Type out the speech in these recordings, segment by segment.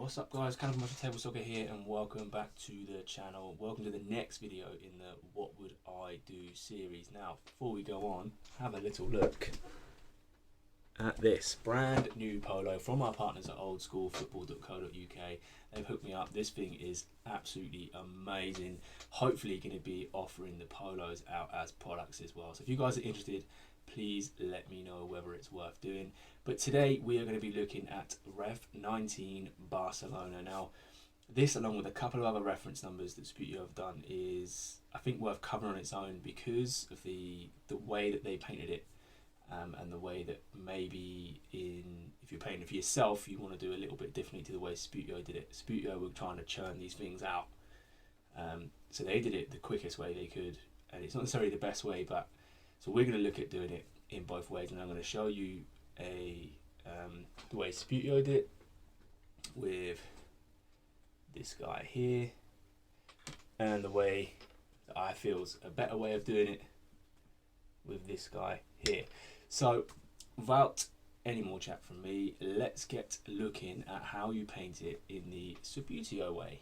What's up guys, Commercial Table Soccer here and welcome back to the channel. Welcome to the next video in the What Would I Do series. Now, before we go on, have a little look at this brand new polo from our partners at oldschoolfootball.co.uk. They've hooked me up. This thing is absolutely amazing. Hopefully going to be offering the polos out as products as well. So if you guys are interested, please let me know whether it's worth doing. But today we are going to be looking at Ref 19 Barcelona. Now, this along with a couple of other reference numbers that Subbuteo have done is, I think, worth covering on its own because of the way that they painted it, and the way that maybe if you're painting for yourself, you want to do a little bit differently to the way Subbuteo did it. Subbuteo were trying to churn these things out, so they did it the quickest way they could, and it's not necessarily the best way, but so we're going to look at doing it in both ways, and I'm going to show you the way Subbuteo did it with this guy here, and the way that I feel is a better way of doing it with this guy here. So without any more chat from me, let's get looking at how you paint it in the Subbuteo way.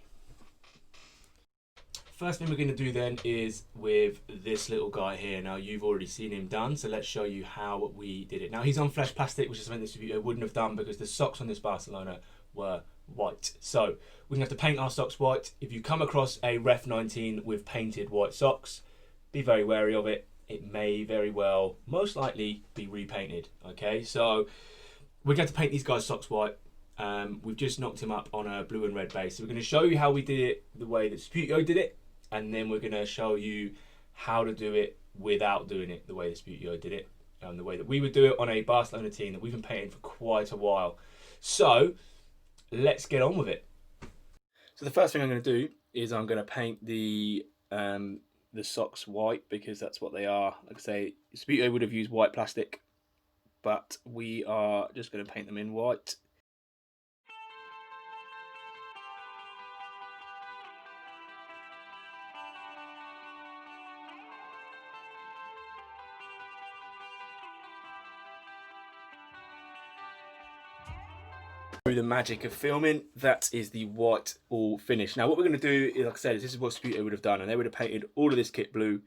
First thing we're going to do then is with this little guy here. Now you've already seen him done, so let's show you how we did it. Now he's on flesh plastic, which is something that Subbuteo wouldn't have done because the socks on this Barcelona were white. So we're going to have to paint our socks white. If you come across a Ref 19 with painted white socks, be very wary of it. It may very well, most likely, be repainted. Okay, so we're going to paint these guys' socks white. We've just knocked him up on a blue and red base. So we're going to show you how we did it the way that Subbuteo did it, and then we're going to show you how to do it without doing it the way that Subbuteo did it, the way that we would do it on a Barcelona team that we've been painting for quite a while. So let's get on with it. So the first thing I'm going to do is I'm going to paint the socks white because that's what they are. Like I say, Subbuteo would have used white plastic, but we are just going to paint them in white. Through the magic of filming, that is the white all finished. Now what we're going to do is, like I said, this is what Subbuteo would have done, and they would have painted all of this kit blue.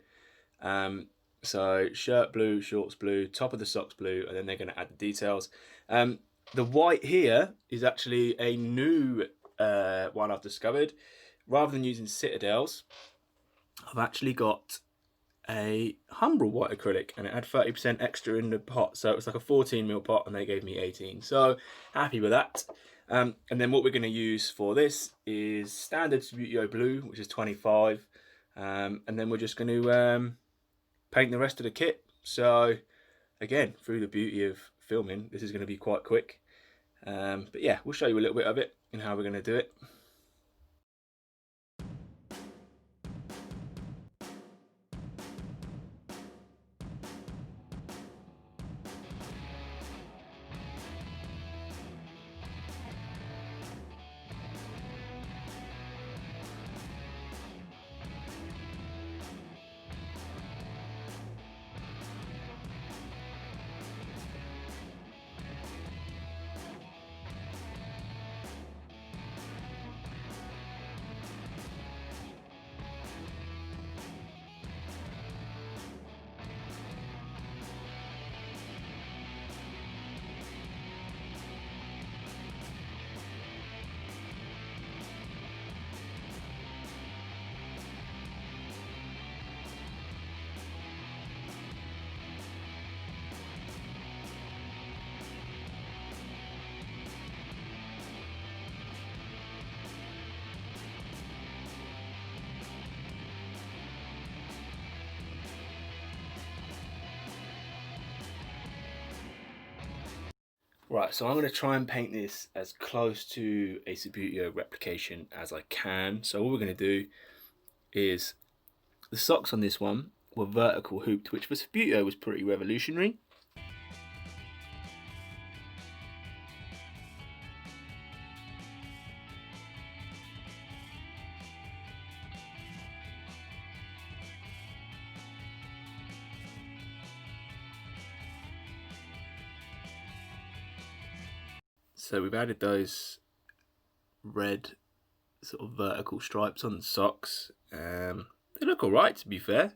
So shirt blue, shorts blue, top of the socks blue, and then they're going to add the details. The white here is actually a new one I've discovered. Rather than using Citadels, I've actually got a Humbrol white acrylic, and it had 30% extra in the pot, so it was like a 14mm pot and they gave me 18, so happy with that. And then what we're going to use for this is standard Subbuteo blue, which is 25, and then we're just going to paint the rest of the kit. So again, through the beauty of filming, this is going to be quite quick, but yeah, we'll show you a little bit of it and how we're going to do it. Right, so I'm going to try and paint this as close to a Subbuteo replication as I can. So what we're going to do is, the socks on this one were vertical hooped, which for Subbuteo was pretty revolutionary. So we've added those red sort of vertical stripes on the socks. They look alright, to be fair.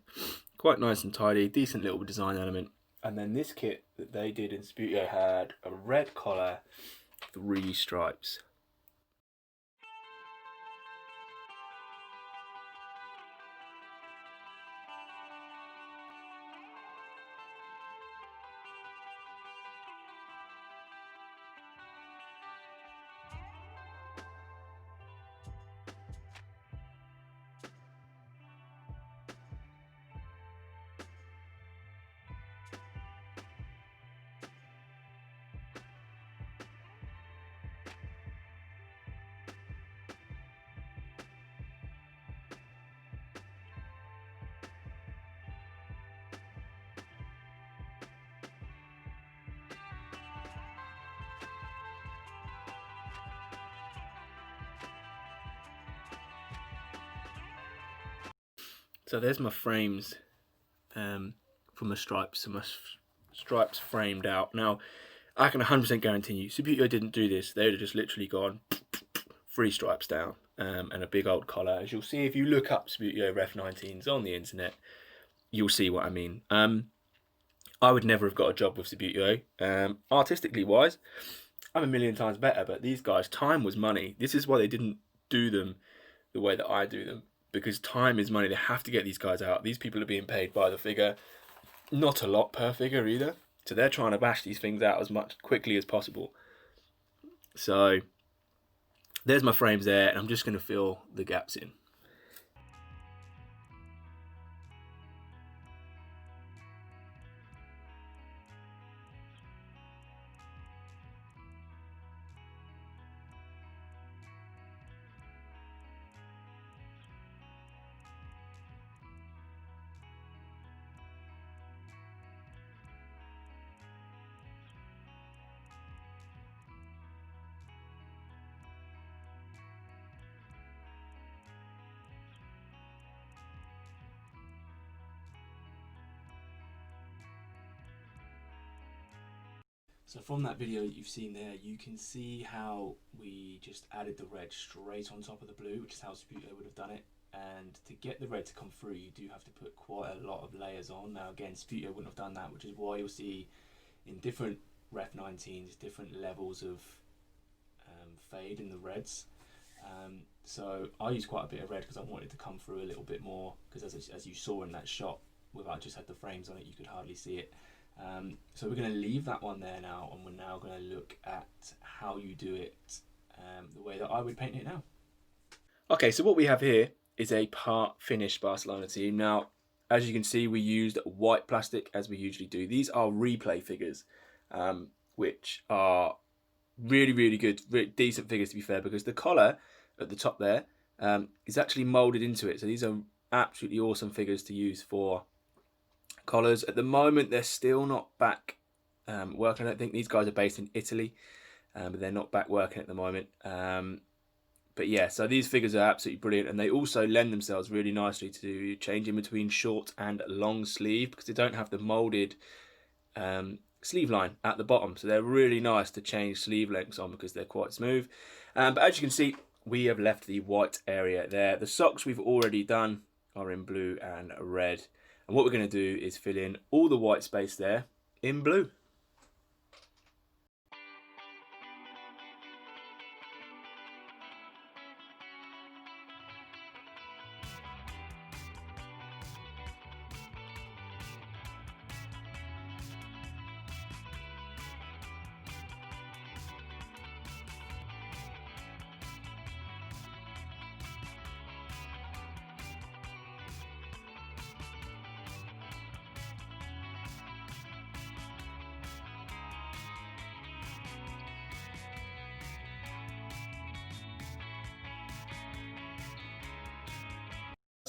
Quite nice and tidy, decent little design element. And then this kit that they did in Subbuteo had a red collar, 3 stripes. So there's my frames from the stripes. So my stripes framed out. Now, I can 100% guarantee you, Subbuteo didn't do this. They would have just literally gone 3 stripes down and a big old collar. As you'll see, if you look up Subbuteo Ref 19s on the internet, you'll see what I mean. I would never have got a job with Subbuteo. Artistically wise, I'm a million times better, but these guys, time was money. This is why they didn't do them the way that I do them, because time is money. They have to get these guys out. These people are being paid by the figure, not a lot per figure either. So they're trying to bash these things out as much quickly as possible. So there's my frames there, and I'm just going to fill the gaps in. So from that video that you've seen there, you can see how we just added the red straight on top of the blue, which is how Subbuteo would have done it. And to get the red to come through, you do have to put quite a lot of layers on. Now again, Subbuteo wouldn't have done that, which is why you'll see in different Ref 19s, different levels of fade in the reds. So I used quite a bit of red because I wanted to come through a little bit more, because as you saw in that shot, without just had the frames on it, you could hardly see it. So we're going to leave that one there now, and we're now going to look at how you do it the way that I would paint it now. Okay, so what we have here is a part finished Barcelona team. Now, as you can see, we used white plastic as we usually do. These are replay figures, which are really, really good, really decent figures to be fair, because the collar at the top there is actually molded into it. So these are absolutely awesome figures to use for collars. At the moment, they're still not back working. I don't think these guys are based in Italy, but they're not back working at the moment. But yeah, so these figures are absolutely brilliant, and they also lend themselves really nicely to changing between short and long sleeve, because they don't have the molded sleeve line at the bottom. So they're really nice to change sleeve lengths on because they're quite smooth. But as you can see, we have left the white area there. The socks we've already done are in blue and red. And what we're going to do is fill in all the white space there in blue.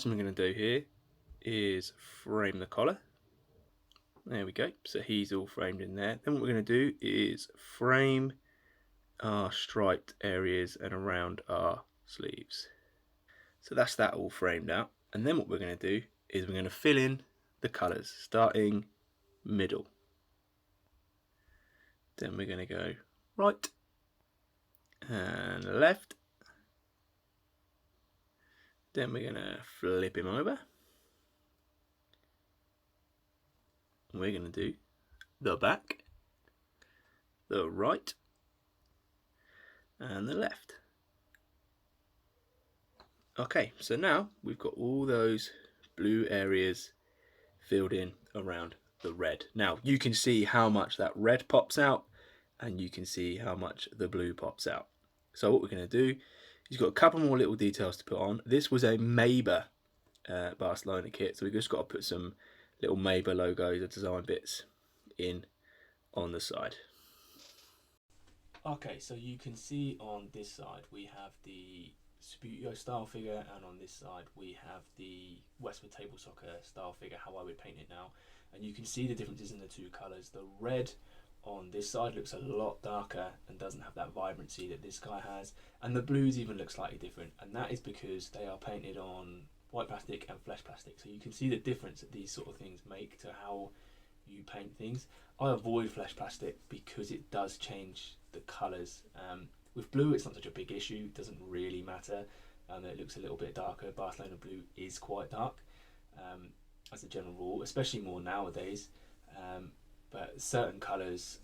What we're going to do here is frame the collar. There we go. So he's all framed in there. Then what we're going to do is frame our striped areas and around our sleeves. So that's that all framed out. And then what we're going to do is we're going to fill in the colours, starting middle. Then we're going to go right and left Then we're going to flip him over. We're going to do the back, the right, and the left. Okay, so now we've got all those blue areas filled in around the red. Now you can see how much that red pops out, and you can see how much the blue pops out. So what we're going to do, he's got a couple more little details to put on. This was a Maber Barcelona kit, so we've just got to put some little Maber logos or design bits in on the side. Okay, so you can see on this side we have the Subbuteo style figure, and on this side we have the Westwood table soccer style figure, how I would paint it now. And you can see the differences in the two colours. The red on this side looks a lot darker and doesn't have that vibrancy that this guy has, and the blues even look slightly different, and that is because they are painted on white plastic and flesh plastic. So you can see the difference that these sort of things make to how you paint things. I avoid flesh plastic because it does change the colours. With blue it's not such a big issue, it doesn't really matter. It looks a little bit darker. Barcelona blue is quite dark as a general rule, especially more nowadays. But certain colours,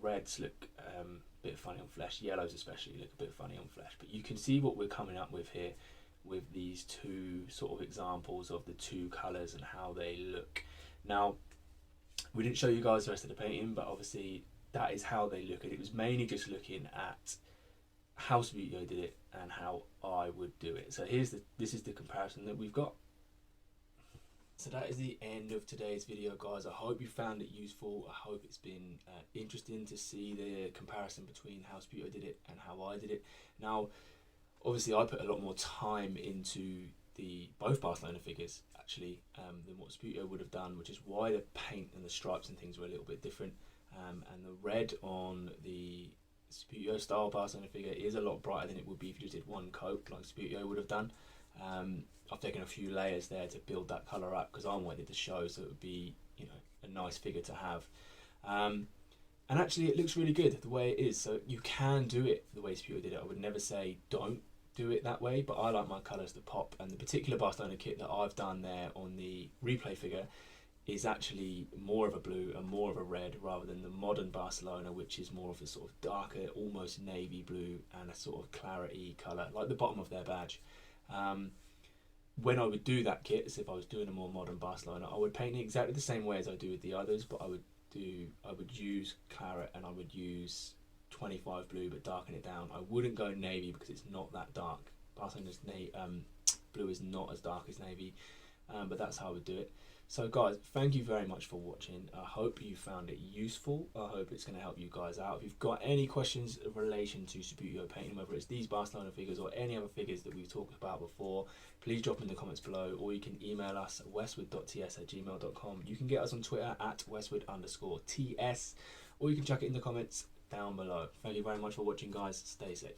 reds look a bit funny on flesh, yellows especially look a bit funny on flesh. But you can see what we're coming up with here with these two sort of examples of the two colours and how they look. Now, we didn't show you guys the rest of the painting, but obviously that is how they look. And it was mainly just looking at how Subbuteo did it and how I would do it. So this is the comparison that we've got. So that is the end of today's video, guys. I hope you found it useful. I hope it's been interesting to see the comparison between how Subbuteo did it and how I did it. Now, obviously I put a lot more time into both Barcelona figures actually than what Subbuteo would have done, which is why the paint and the stripes and things were a little bit different. And the red on the Subbuteo style Barcelona figure is a lot brighter than it would be if you just did one coat like Subbuteo would have done. I've taken a few layers there to build that colour up because I wanted to show, so it would be, you know, a nice figure to have. And actually it looks really good the way it is, so you can do it the way Subbuteo did it. I would never say don't do it that way, but I like my colours to pop, and the particular Barcelona kit that I've done there on the replay figure is actually more of a blue and more of a red rather than the modern Barcelona, which is more of a sort of darker, almost navy blue and a sort of clarity colour, like the bottom of their badge. When I would do that kit, as if I was doing a more modern Barcelona, I would paint it exactly the same way as I do with the others, but I would use claret and I would use 25 blue but darken it down. I wouldn't go navy because it's not that dark. Barcelona's blue is not as dark as navy, but that's how I would do it. So guys, thank you very much for watching. I hope you found it useful. I hope it's going to help you guys out. If you've got any questions in relation to Subbuteo painting, whether it's these Barcelona figures or any other figures that we've talked about before, please drop in the comments below, or you can email us at westwood.ts@gmail.com. You can get us on Twitter at westwood_ts, or you can chuck it in the comments down below. Thank you very much for watching, guys. Stay safe.